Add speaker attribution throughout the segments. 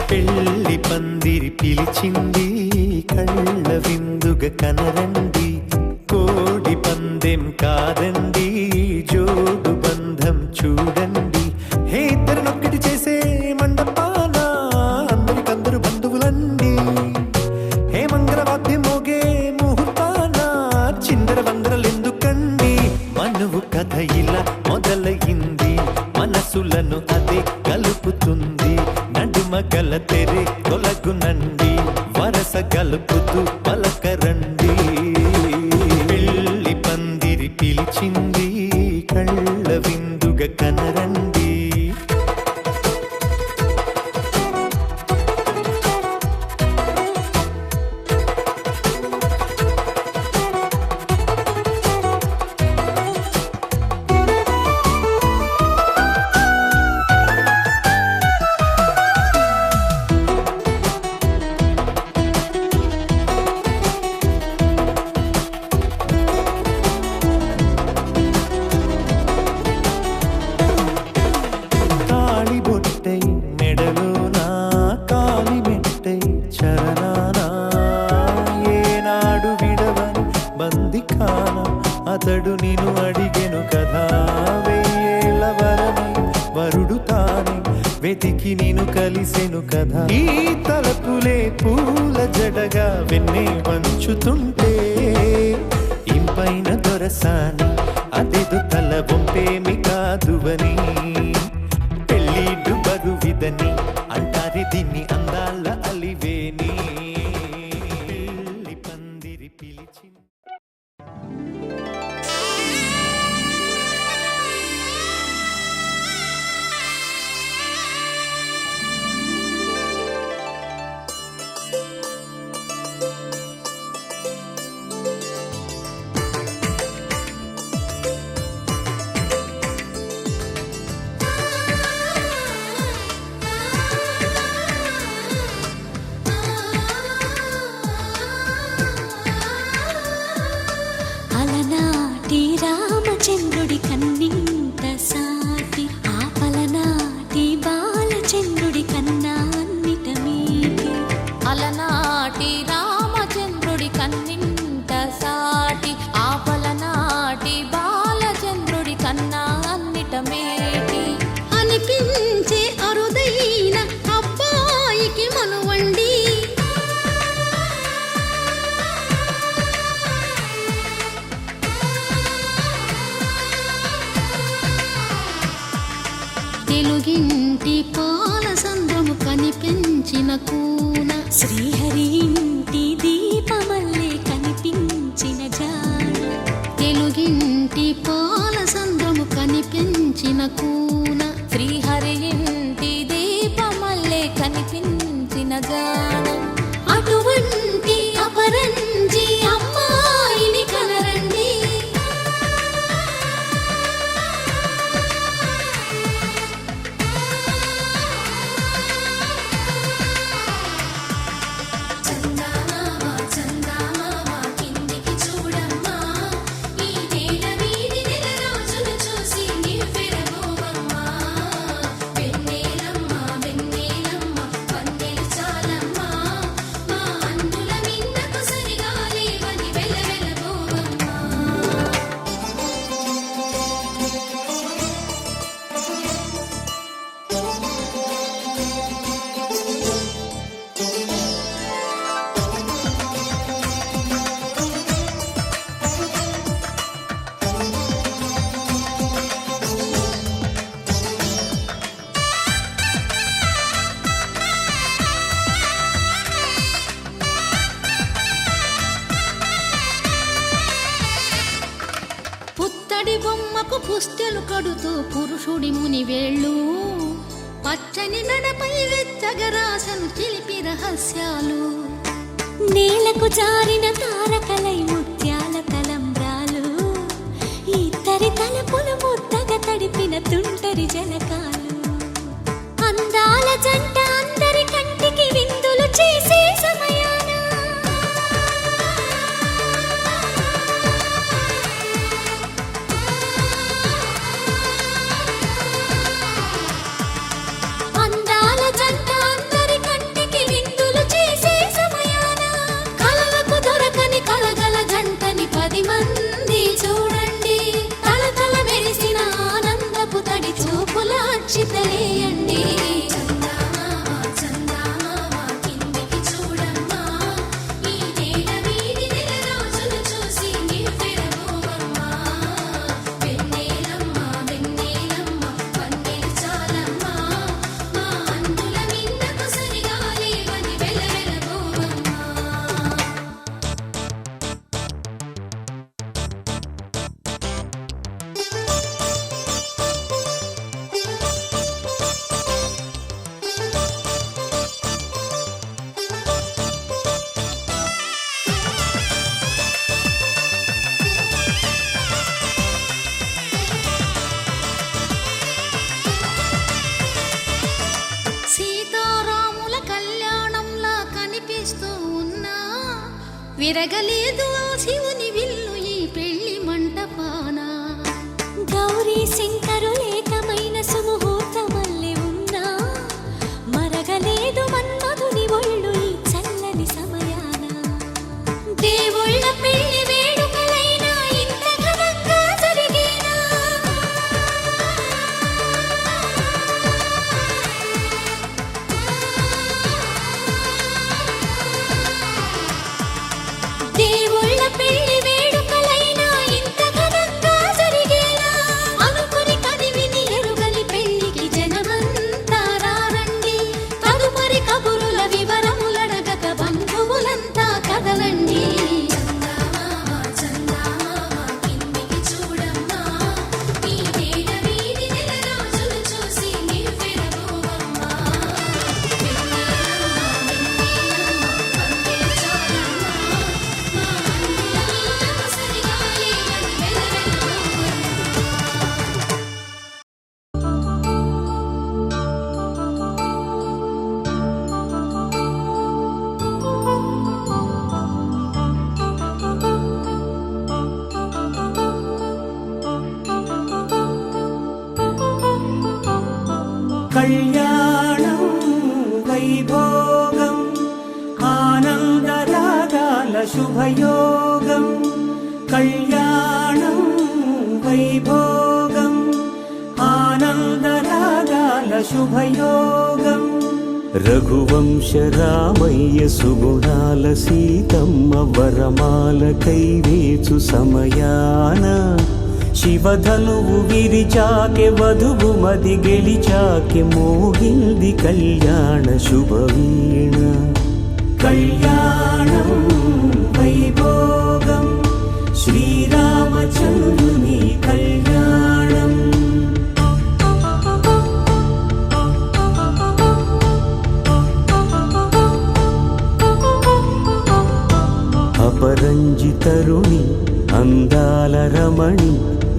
Speaker 1: పెళ్లి పందిరి పిలిచింది, కళ్ళ విందుగా కనరండి. కోడి పందెం కాదండి, జోడు బంధం చూడండి. హే ఇద్దరినొక్కటి చేసే మండపాన అందరికందరు బంధువులండి. హే మంగళవాద్యం మోగే ముహూర్తాన చిందర వందరలెందుకండి. మనువు కథ ఇలా మొదలయింది, మనసులను అదే కలుపుతుంది. నడుమగల తెరే తొలగునండి, వరస గలుపుతూ పలకరండి. పెళ్లి పందిరి పిలిచింది, కళ్ళ విందుగా కనరండి. అతడు నిన్ను అడిగెను కదా, వెయ్యేళ్ళ వరమై వరుడు తానే వెతికి నిన్ను కలిసెను కదా. ఈ తలపులే పూల జడగా వెన్నే వంచుతుంటే ఇంపైన దొరసాని అదేదో తల బొంపేమి కాదువని. పెళ్ళిడు బరువిదని అంటారే దీన్ని అందాల అలివేని. పెళ్లి పందిరి పిలిచి
Speaker 2: రామచంద్రుడి కన్నింత సాటి, ఆపలనాటి బాలచంద్రుడి కన్నా అన్నిట మీటి. అలనాటి రామచంద్రుడి కన్నింత సాటి, ఆపలనాటి బాలచంద్రుడి కన్నా అన్నిట మేటి. అనిపించే అరుదైన అబ్బాయికి మనువండి, తెలుగింటి పాల సంద్రము కనిపించిన కూన, శ్రీహరి ఇంటి దీపమల్లే కనిపించిన జాడ. తెలుగింటి పాల సంద్రము కనిపించిన కూన, శ్రీహరి ఇంటి దీపమల్లే కనిపించిన జాడ. అటువంటి అపరంజి అమ్మాయిని కనరండి. వెన్నెలమ్మ వెన్నెలమ్మ వందెలు చాలమ్మ. పుస్తెలు కడుతూ పురుషుడి ముని వేళ్ళు పచ్చని మెడపై వెచ్చగరాసను చిలిపి రహస్యాలు నేలకు జారిన తారకలై ముత్యాల తలంబ్రాలు ఇద్దరి తలపులు ముద్దగా తడిపిన తుంటరి జలకాలు అందాల జంట అందరి కంటికి విందులు చేసే సమయాన అందాల జంట అందరి కంటికి విందులు చేసే సమయాన కలలకు దొరకని కలగల జంటని 10 మంది చూడండి తలతల మెరిసిన ఆనందపు తడి చూపుల అక్షితలేయండి సీతారాముల కళ్యాణంలా కనిపిస్తూ ఉన్నా విరగలేదు ఆ శివుని విల్లు ఈ పెళ్లి మంటపాన గౌరీ శంకరు ఏకమైన సుముహూర్తమల్లె ఉన్నా మరగలేదు మన్మధుని ఒళ్ళు ఈ చల్లని సమయాన దేవుళ్ళ పెళ్లి వేడుకలైనా ఇంత ఘనంగా జరిగేనా దేవుళ్ళ పెళ్లి వేడుకలైనా ఇంత ఘనంగా జరిగేలా అనుకుని కదివిని ఎరుగని పెళ్లికి జనమంతా రారండి తదుపరి కబురుల వివరములడగక బంధువులంతా కదలండి
Speaker 1: కళ్యాణం వైభోగం ఆనందరాగాల శుభయోగం కళ్యాణం వైభోగం ఆనందరాగాల శుభయోగం రఘువంశ రామయ్య సుగుణాల సీతమ్మ వరమాల కైవేచు సమయాన శివధనువు విరిచాకె వధువు మది గెలిచాకె మోగింది కళ్యాణ శుభవీణ కళ్యాణం వైభోగం శ్రీరామచంద్రుని కళ్యాణం అపరంజి తరుణి అందాల రమణి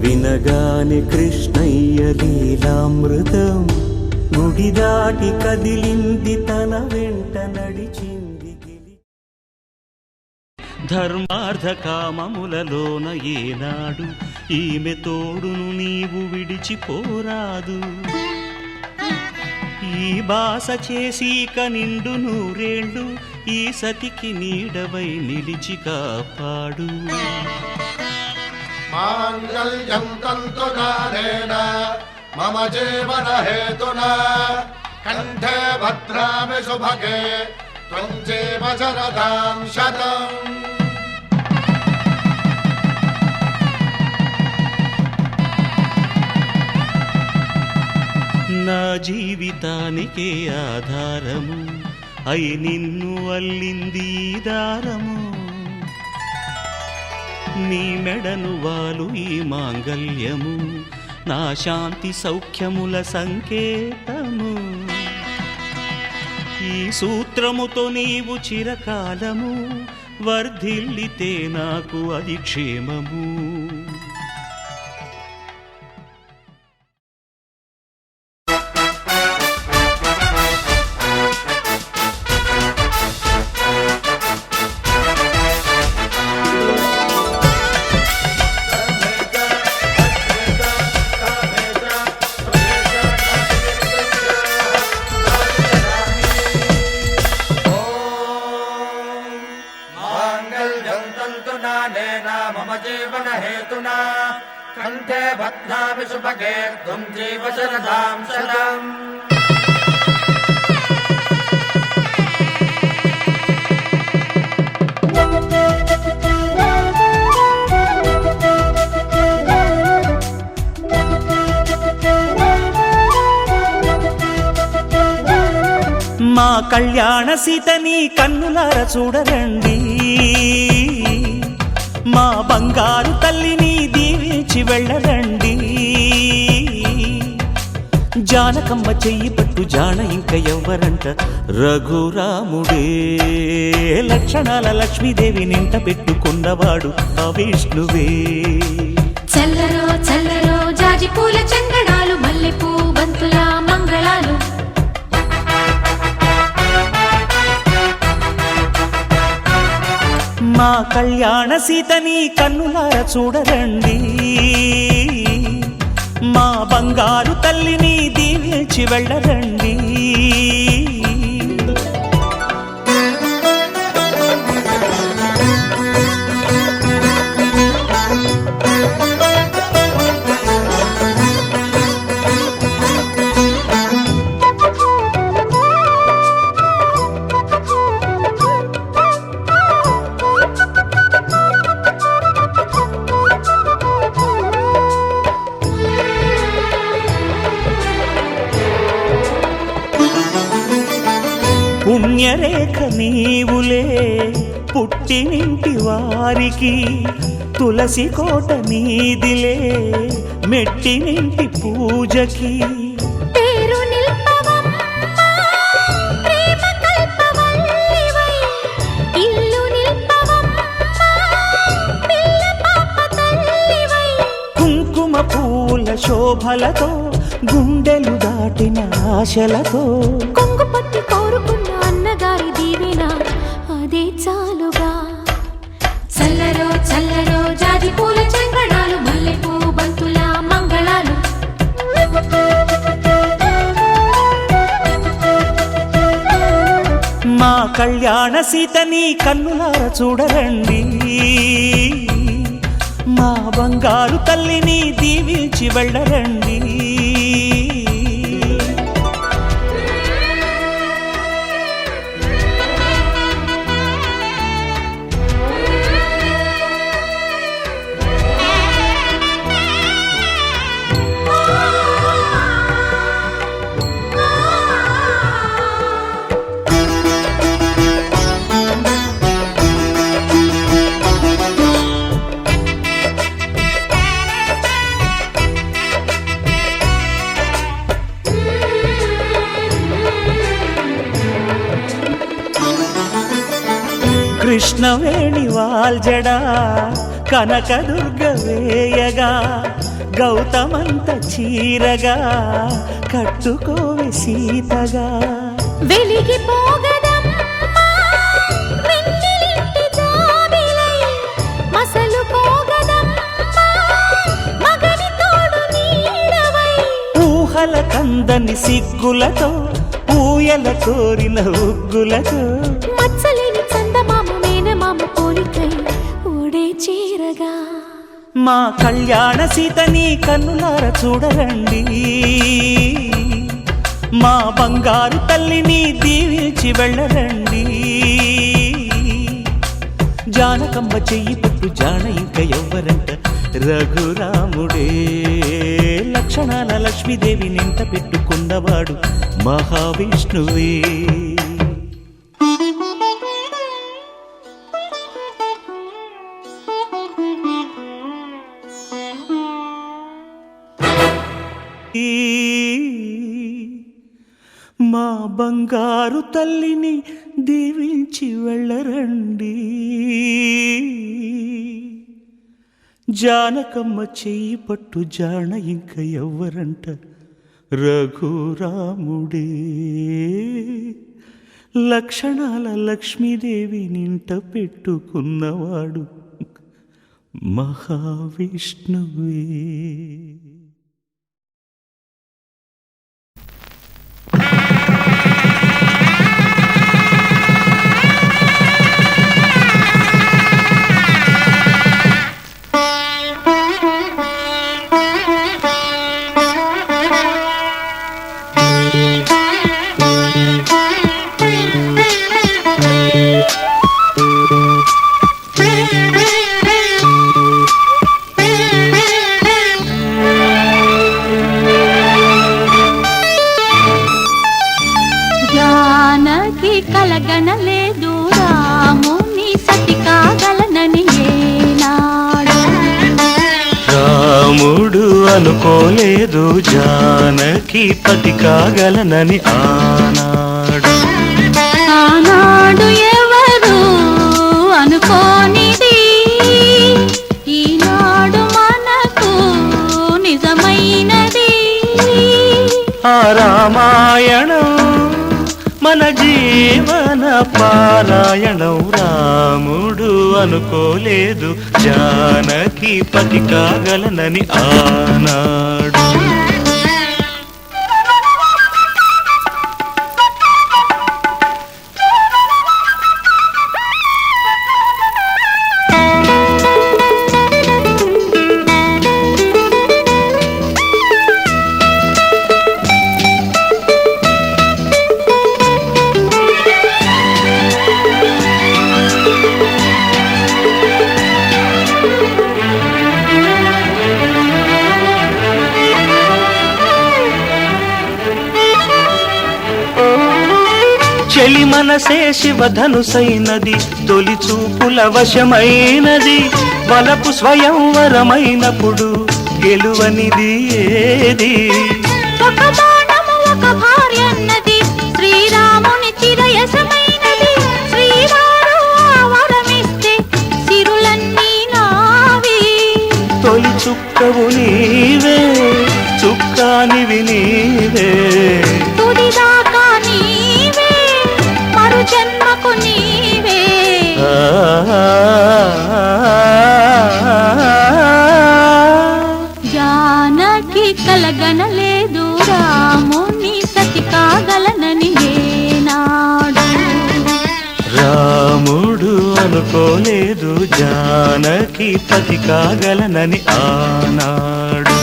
Speaker 1: వినగానే కృష్ణయ్య లీలామృతం గుడి దాటి కదిలింది తన వెంట నడిచింది ధర్మార్థ కామములలోన ఏనాడు ఈమె తోడును నీవు విడిచిపోరాదు ఈ బాస చేసి నిండు నూరేళ్ళు ఈ సతికి నీడవై నిలిచి కాపాడు
Speaker 3: మాంగళ్యం తంతునానేన మమ జీవన హేతునా కంఠే భద్రామి శుభగే త్వం జీవ శరదాం శతం
Speaker 1: నా జీవితానికే ఆధారము అయి నిన్ను అల్లింది దారము నీ మెడను వాలు ఈ మాంగల్యము
Speaker 4: నా శాంతి సౌఖ్యముల సంకేతము. ఈ సూత్రముతో నీవు చిరకాలము వర్ధిల్లితే నాకు అది క్షేమము.
Speaker 3: मम जीवन हेतुना कंठे बध्नामि सुभगे त्वं जीव शरदां शरम्.
Speaker 4: మా కళ్యాణ సీతని కన్నులార చూడరండి, మా బంగారు తల్లిని దీవించి వెళ్ళరండి. జానకమ్మ చెయ్యి పట్టు జాన ఇంక ఎవ్వరంట, రఘురాముడే లక్షణాల లక్ష్మీదేవి నింట పెట్టుకున్నవాడు ఆ విష్ణువే.
Speaker 2: చల్లరో చల్లరో జాజి పూల చంగడాలు, మల్లెపూ బంతుల మంగళాలు.
Speaker 4: మా కళ్యాణ సీతని కన్నులార చూడరండి, మా బంగారు తల్లిని దీవించి వెళ్ళరండి. పుణ్యరేఖ నీవులే పుట్టినింటి వారికి, తులసి కోట నీదిలే మెట్టినింటి పూజకి.
Speaker 2: పేరు నిల్పవమ్మా ప్రేమ కల్పవల్లివై, ఇల్లు నిల్పవమ్మా పిల్ల పాప తల్లివై.
Speaker 4: కుంకుమ పూల శోభలతో గుండెలు దాటిన ఆశలతో,
Speaker 2: కొంగు పట్టి కోరుకున్న అన్నగారి దీవెన అదే చాలుగా. చల్లరో చల్లరో జాజి పూల చంగడాలు, మల్లెపూ బంతుల మంగళాలు.
Speaker 4: మా కళ్యాణ సీతని కన్నులార చూడరండి, మా బంగారు తల్లిని దీవించి వెళ్ళరండి. కృష్ణవేణి వాల్జడా కనకదుర్గ వేయగా, గౌతమంత చీరగా కట్టుకోవే సీతగా.
Speaker 2: వెలిగిపోగదమ్మా వెన్నెలింటి జాబిలై, మసలుకోగదమ్మా మగని తోడు నీడవై.
Speaker 4: ఊహల కందని సిగ్గులతో ఊయల కోరిన ఉగ్గులతో,
Speaker 2: మచ్చలేని చందమామ మేనమామ పోలికై ఓడే చీరగా.
Speaker 4: మా కళ్యాణ సీతని కన్నులార చూడరండి, మా బంగారు తల్లిని దీవించి వెళ్ళరండి. జానకమ్మ చెయ్యి పట్టు జాన ఇంక ఎవ్వరంట, రఘురాముడే లక్షణాల లక్ష్మీదేవి నింట పెట్టుకున్నవాడు మహావిష్ణువే. బంగారు తల్లిని దీవించి వెళ్ళరండి. జానకమ్మ చెయ్యి పట్టు జాణ ఇంక ఎవ్వరంట రఘురాముడే. లక్షణాల లక్ష్మీదేవి నింట పెట్టుకున్నవాడు మహావిష్ణువే.
Speaker 2: కలగనలేదు రాముని సతి కాగలనని ఏనాడు.
Speaker 4: రాముడు అనుకోలేదు జానకి పతి కాగలనని ఆనాడు.
Speaker 2: ఆనాడు ఎవరు అనుకోనిది ఈనాడు మనకు నిజమైనది.
Speaker 4: ఆ రామాయణం మన జీవన పారాయణం. రాముడు అనుకోలేదు జానకి పతి కాగలనని ఆనాడు. చెలి మనసే శివధనుసైనది, తొలి చూపుల వశమైనది. వలపు స్వయంవరమైనప్పుడు గెలువనిది ఏది?
Speaker 2: ఒక బాణము ఒక భార్యన్నది శ్రీరాముని చిరయసమైనది. శ్రీవారు వరమిస్తే సిరులన్నీ నావి.
Speaker 4: తొలి చుక్కవు నీవే, చుక్కానివి నీవే.
Speaker 2: తుదిదాకా నీవే, మరు జన్మకు నీవే. జానకి కలగనలేదు రాముని సతి కాగలనని ఏనాడు.
Speaker 4: రాముడు అనుకోలేదు జానకి పతి కాగలనని ఆనాడు.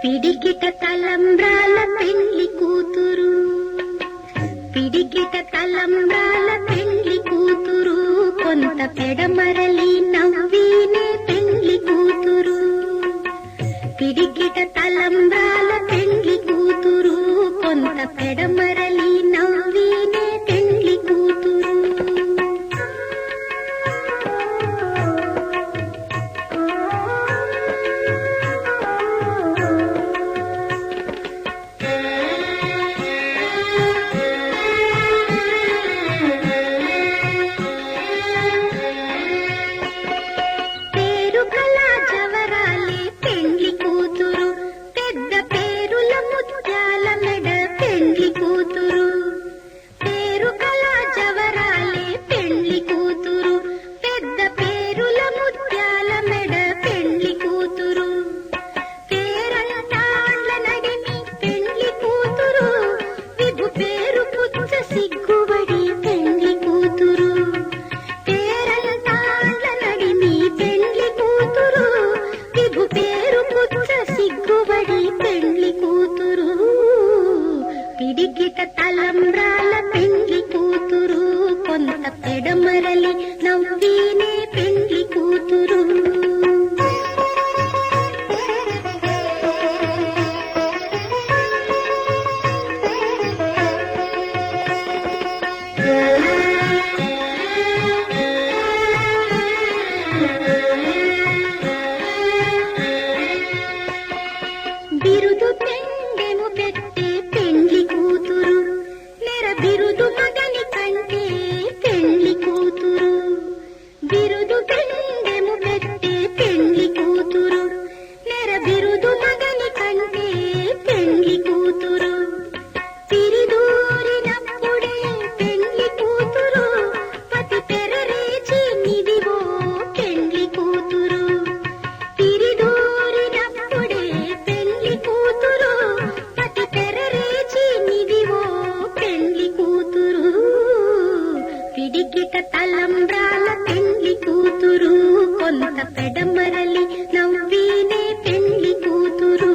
Speaker 2: పిడికిట తలంబ్రాల పెండ్లి కూతురు, పిడికిట తలంబ్రాల పెండ్లి కూతురు. కొంత పెడమరలి నవ్వీనే పెండ్లి కూతురు. పిడికిట తలంబ్రాల పెండ్లి కూతురు. కొంత పెడమరలి నవ్వీనే పెండ్లి కూతురు. పెద్ద పేరుల ముత్యాల మెడ పెండ్లి కూతురు. కొంత పెడమరలి నవ్వీనే పెళ్లి కూతురు.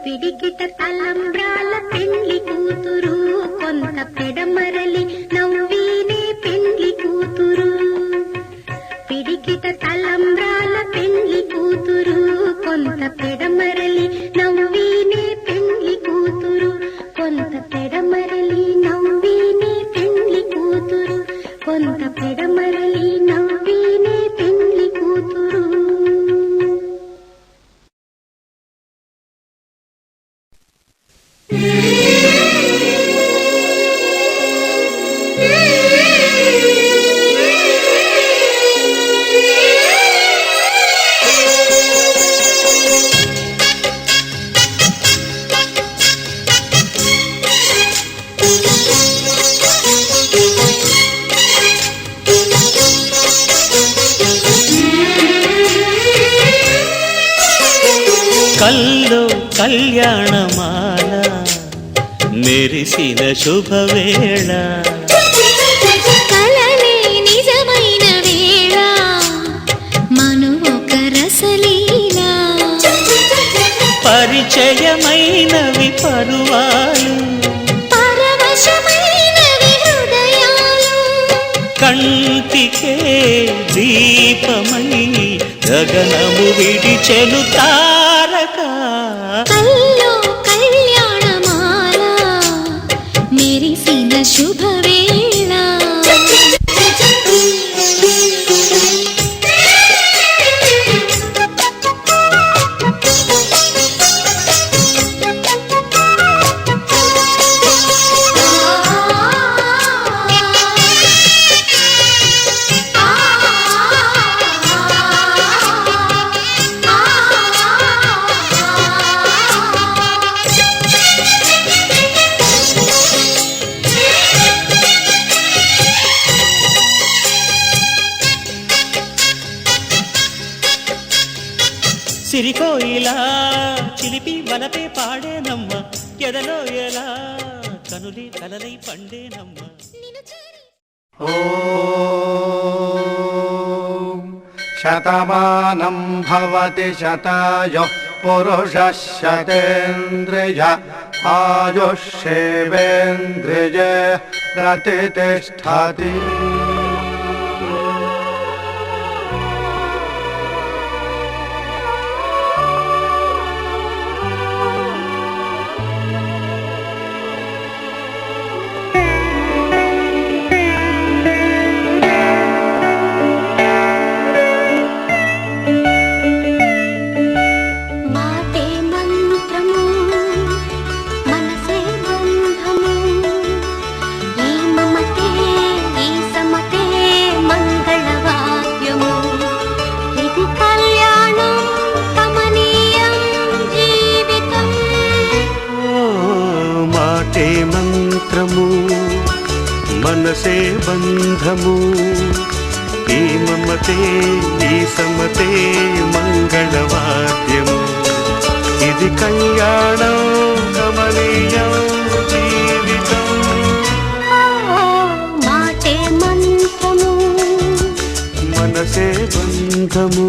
Speaker 2: పిడికిట తలంబ్రాల పెళ్లి కూతురు కొంత పెడమరలి నవ్వీనే పెళ్లి కూతురు. పిడికిట తలంబ్రాల పెళ్లి కూతురు కొంత పెడమరలి నవ్వీనే పెళ్లి కూతురు. కొంత పెడమరలి నవ్వీనే పెళ్లి కూతురు. కొంత పెడమరలి నవ్వీనే పెళ్లి కూతురు.
Speaker 4: కల్లో కళ్యాణమాల మెరిసిన శుభవేళ,
Speaker 5: కలలే నిజమైన వేళ మను ఒక రసలీల,
Speaker 4: పరిచయమైనవి పరువాలు
Speaker 5: పరవశమైనవి హృదయాలు,
Speaker 4: కంటికే దీపమై గగనము విడిచెను తారక.
Speaker 5: కల్లో కళ్యాణమాల మెరిసిన శుభవేళ.
Speaker 4: సిరికోయిలా చిలిపి వలపే పాడేనమ్మ, ఎదలో ఎలా కనులే కలలై పండేనమ్మ.
Speaker 3: ఓం శతమానం భవతి శతాయుః పురుషः శతేంద్రియ ఆయుష్యేవేంద్రియే ప్రతిష్ఠతి.
Speaker 4: మనసే బంధము, ఈ మమతే ఈ సమతే మంగళవాద్యము. ఇది కళ్యాణం కమనీయం జీవితం.
Speaker 5: మాటే మంత్రము
Speaker 4: మనసే బంధము.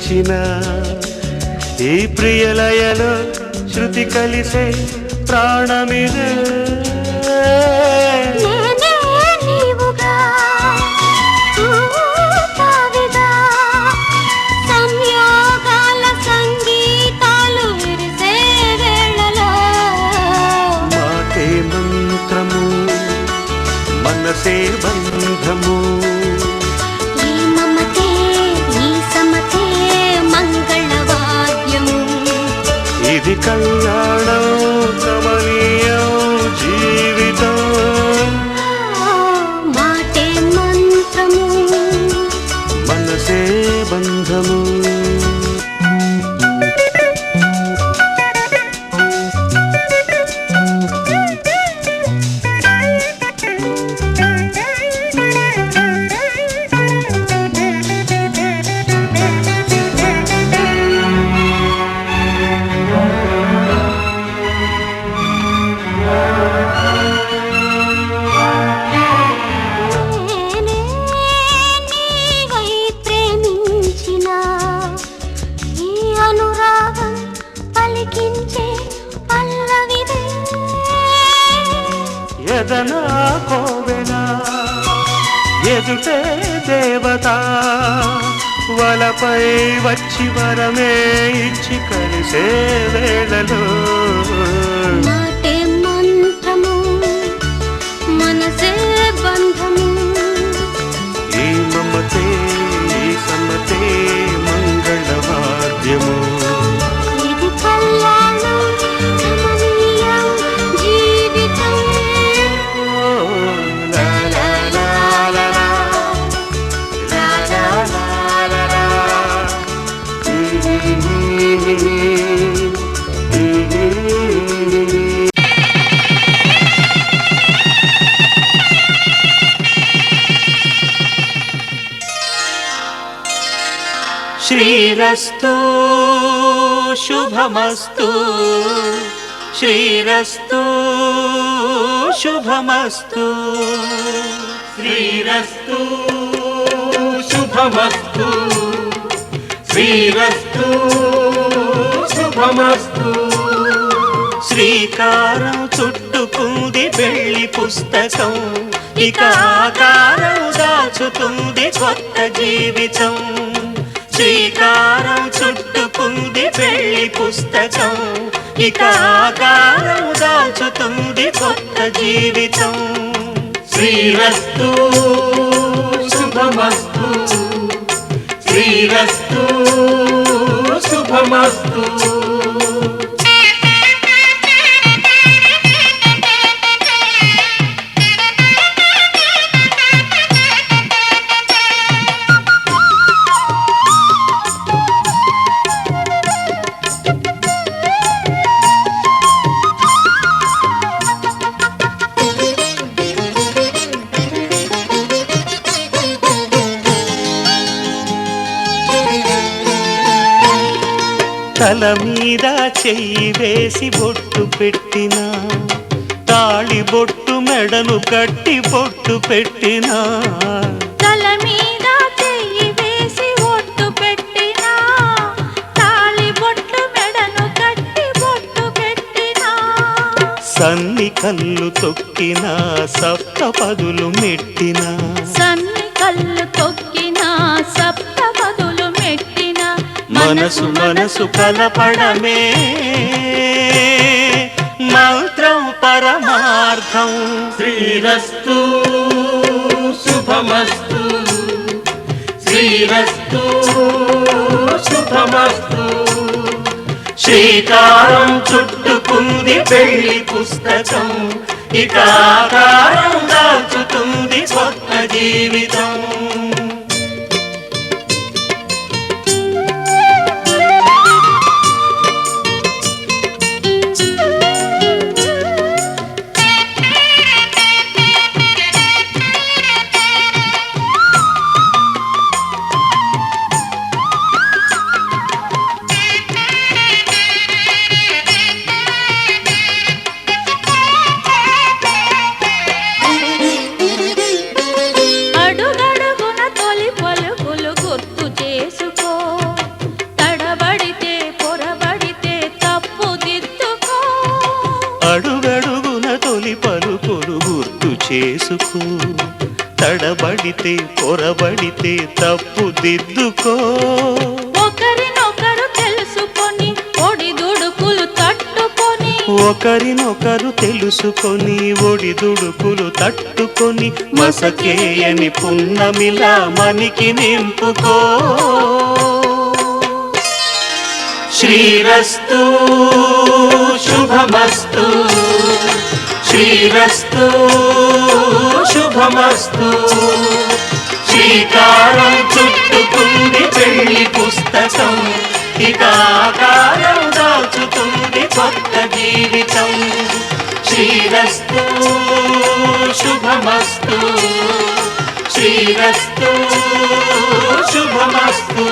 Speaker 4: ప్రేమించిన ఈ ప్రియలయలో శృతి కలిసే ప్రాణమిదే
Speaker 5: నేనే నీవుగా తావిగా సంయోగాల సంగీతాలు విరిసే వేళలో
Speaker 4: మాటే మంత్రము మనసే బంధము
Speaker 5: ఈ మమతే ఈ సమతే మంగళవాద్యము
Speaker 4: ఇది కళ్యాణం కమనీయం జీవితం
Speaker 5: మాటే మంత్రము
Speaker 4: మనసే బంధము
Speaker 5: నేనే నీవై ప్రేమించిన ఈ అనురాగం పలికించే పల్లవిదే
Speaker 4: ఎదనా కోవెల ఎదుటే దేవత వలపై వచ్చి వరమే ఇచ్చి కలిసే వేళలో
Speaker 5: మాటే మంత్రము మనసే బంధము
Speaker 4: ఈ మమతే ఈ సమతే మంగళవాద్యము
Speaker 5: ఇది కళ్యాణం కమనీయం జీవితం
Speaker 4: లా లా లా లా లా. లా లా లా లా లా. శ్రీరస్తు శుభమస్తు శ్రీరస్తు శుభమస్తు
Speaker 3: శ్రీరస్తు శుభమస్తు శ్రీరస్తు శుభమస్తు
Speaker 4: శ్రీకారం చుట్టుకుంది పెళ్లి పుస్తకం ఇక ఆకారం దాచుతుంది కొత్త జీవితం శ్రీకారం చుట్టుకుంది పెళ్లి పుస్తకం ఇక ఆకారం దాచుతుంది కొత్త జీవితం
Speaker 3: శ్రీరస్తు శుభమస్తు శ్రీరస్తు శుభమస్తు
Speaker 4: తల మీద చెయ్యి వేసి బొట్టు పెట్టినా తాళి బొట్టు మెడను కట్టి బొట్టు పెట్టినా
Speaker 5: తల మీద చెయ్యి వేసి ఒట్టు పెట్టినా తాళి బొట్టు మెడను కట్టి బొట్టు పెట్టినా
Speaker 4: సన్ని కళ్ళు తొక్కినా సప్త పదులు మెట్టినా
Speaker 5: సన్ని కళ్ళు తొక్కినా సప్త పదులు మెట్టినా
Speaker 4: మనసు మనసు కలపడమే మంత్రం పరమార్థం
Speaker 3: శ్రీరస్తు శుభమస్తు శ్రీరస్తు శుభమస్తు
Speaker 4: శ్రీకారం చుట్టుకుంది పెళ్లి పుస్తకం ఇక ఆకారం దాచుతుంది కొత్త జీవితం
Speaker 5: అడుగడుగున
Speaker 1: చేసుకో, తడబడితే పొరబడితే తప్పు దిద్దుకో.
Speaker 5: ఒకరినొకరు తెలుసుకొని ఒడిదుడుకులు తట్టుకొని,
Speaker 1: ఒకరినొకరు తెలుసుకొని ఒడిదుడుకులు తట్టుకొని, మసకేయని పున్నమిలా మనికి నింపుకో.
Speaker 3: శ్రీరస్తు శుభమస్తు, శ్రీరస్తు శుభమస్తు. శ్రీకారం చుట్టుకుంది పెళ్లి పుస్తకం, ఇక ఆకారం దాచుతుంది కొత్త జీవితం. శ్రీరస్తు శుభమస్తు, శ్రీరస్తు శుభమస్తు.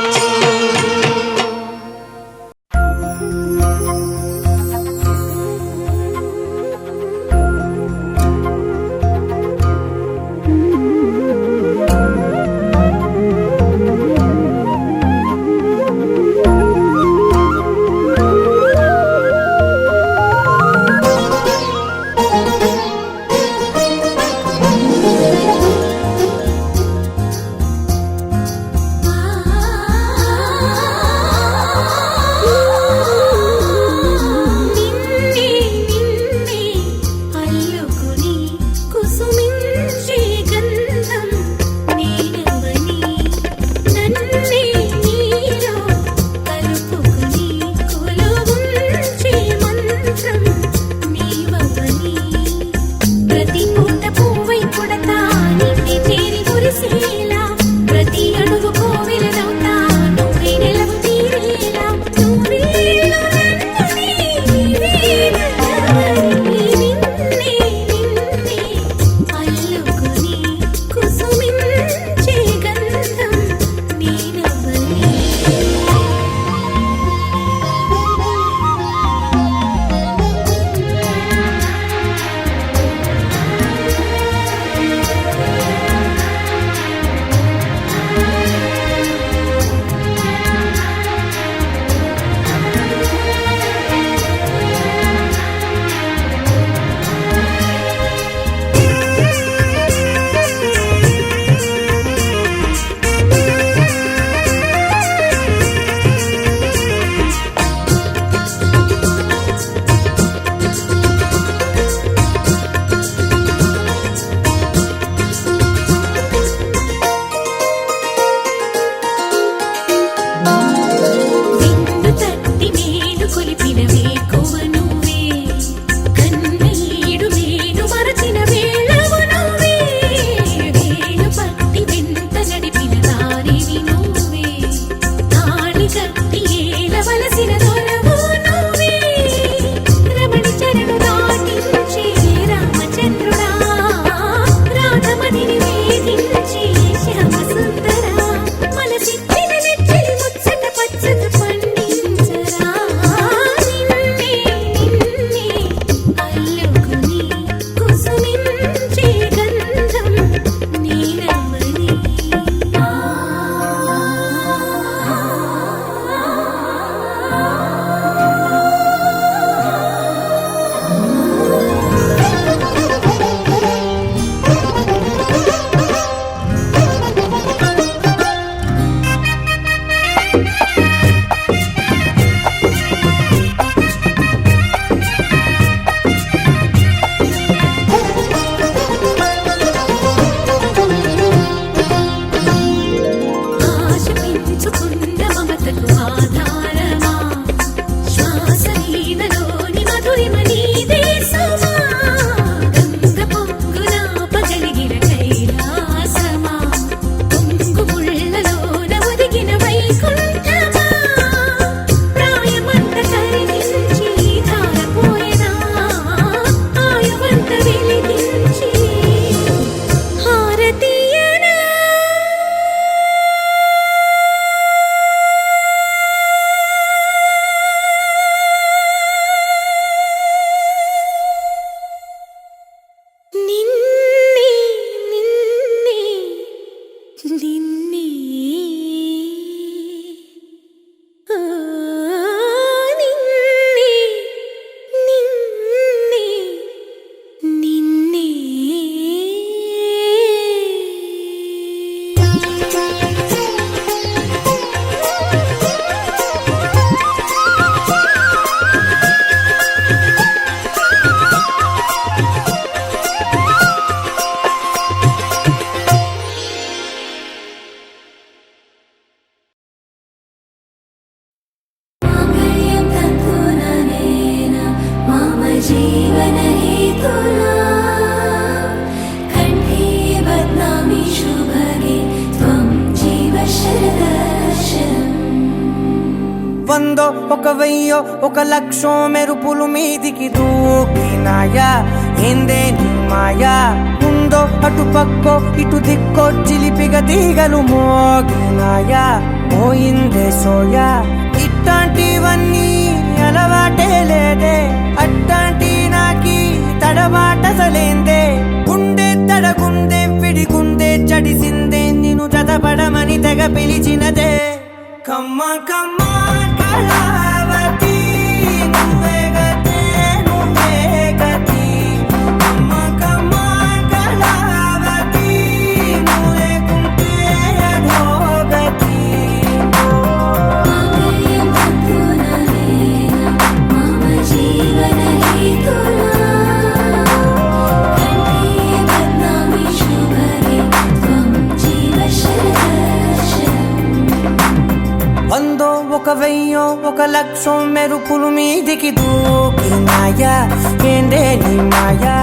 Speaker 6: जीवन हेतुना कंठे बध्नामि शुभगे त्वं जीव शरदर्शनम्
Speaker 7: వందో ఒక వెయ్యో ఒక లక్షో మెరుపులు మీదికి దూకినాయా ఏందే నీ మాయా ఉందో అటు పక్కో ఇటు దిక్కో చిలిపిగా తీగలు మోగినాయా పోయిందే సోయా ఇట్లాంటివన్నీ అలవాటే లేదే అట్లాంటి నాకి తడబాటసలేందే గుండె తడగుందే విడిగుందే చడిసిందే నిన్ను చదపడమని తెగ పిలిచినదే కమ్మ కమ్మ కళావతి నువ్వే గతే నువ్వే గతి కమ్మ కమ్మ కళావతి నువ్వు లేకుంటే అధోగతి
Speaker 6: मामयं तत्पुनरेण मम जीवन हेतुना कंठे बध्नामि शुभगे त्वं जीव शरदर्शनम्
Speaker 7: వందో ఒక వెయ్యో ఒక లక్షో మెరుపులు మీదికి దూకినాయా ఏందే నీ మాయా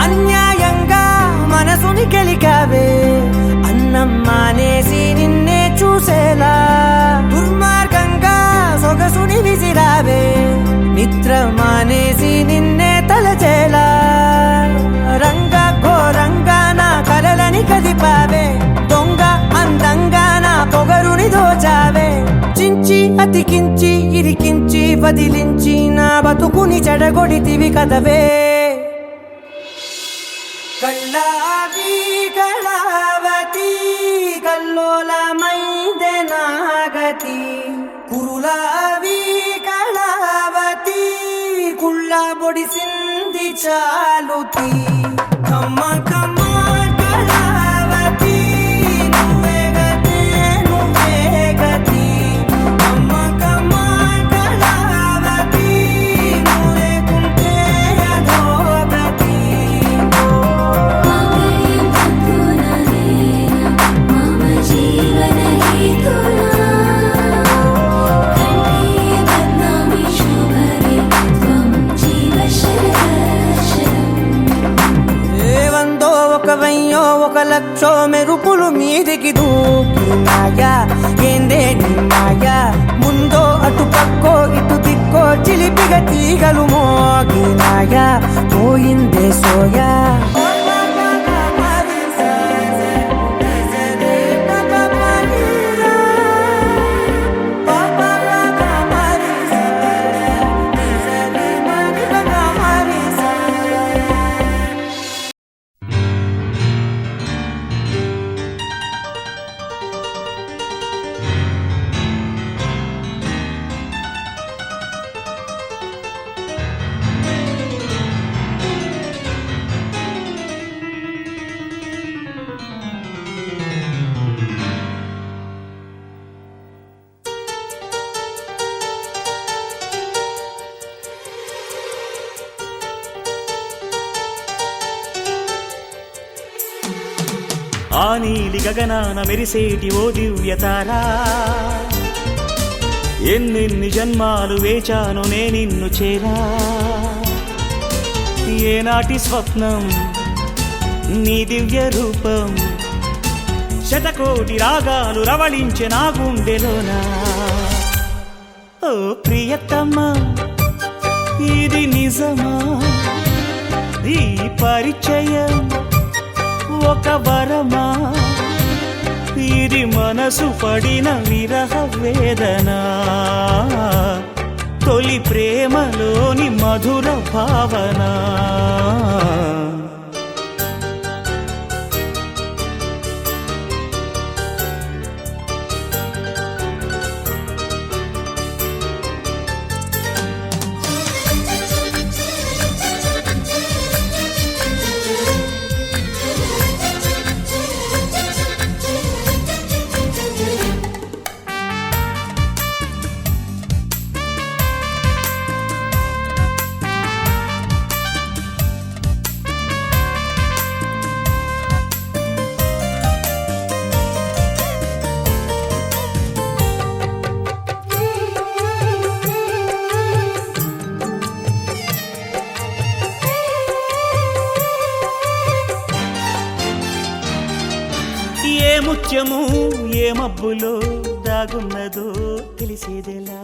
Speaker 7: అన్యాయంగా మనసుని గెలికావే అన్నం మానేసి నిన్నే చూసేలా దుర్మార్గంగా సొగసుని విసిరావే నిద్ర మానేసి నిన్నే తలచేలా రంగ ఘోరంగా నా కలలని కదిపావే దొంగ అందంగా నా పొగరుని దోచావే చించి అతికించి ఇరికించి వదిలించి నా బతుకుని చెడగొడితివి కదవే కళ్ళావి కళావతి కల్లోలమైందే నాగతి కురులావి కళావతి కుళ్ళ బొడిసింది చాలుతి కమ్మ కమ్మ కళావతి నువ్వే గతే నువ్వే గతి కమ్మ కమ్మ కళావతి నువ్వు లేకుంటే అధోగతి
Speaker 6: मामयं तत्पुनरेण मम जीवन हेतुना कंठे बध्नामि शुभगे त्वं जीव शरदर्शनम्
Speaker 7: ఏ వందో ఒక వెయ్యో ఒక లక్షో మెరుపులు మీదికి దూకినాయా ఏందే నీ మాయా ముందో అటు పక్కో ఇటు దిక్కో చిలిపిగా తీగలు మోగినాయా పోయిందే సోయా
Speaker 3: ఆ నీలి గగనాన మెరిసేటి ఓ దివ్యతారా ఎన్నెన్ని జన్మాలు వేచాను నే నిన్ను చేరా ఏనాటి స్వప్నం నీ దివ్య రూపం శతకోటి రాగాలు రవళించే నా గుండెలోనా ఓ ప్రియతమా ఇది నిజమా ఈ పరిచయం ఒక వరమా వీరి మనసు పడిన విరహ వేదన తొలి ప్రేమలోని మధుర భావన ఏ ముత్యము ఏ మబ్బులో దాగున్నదో తెలిసేదెలా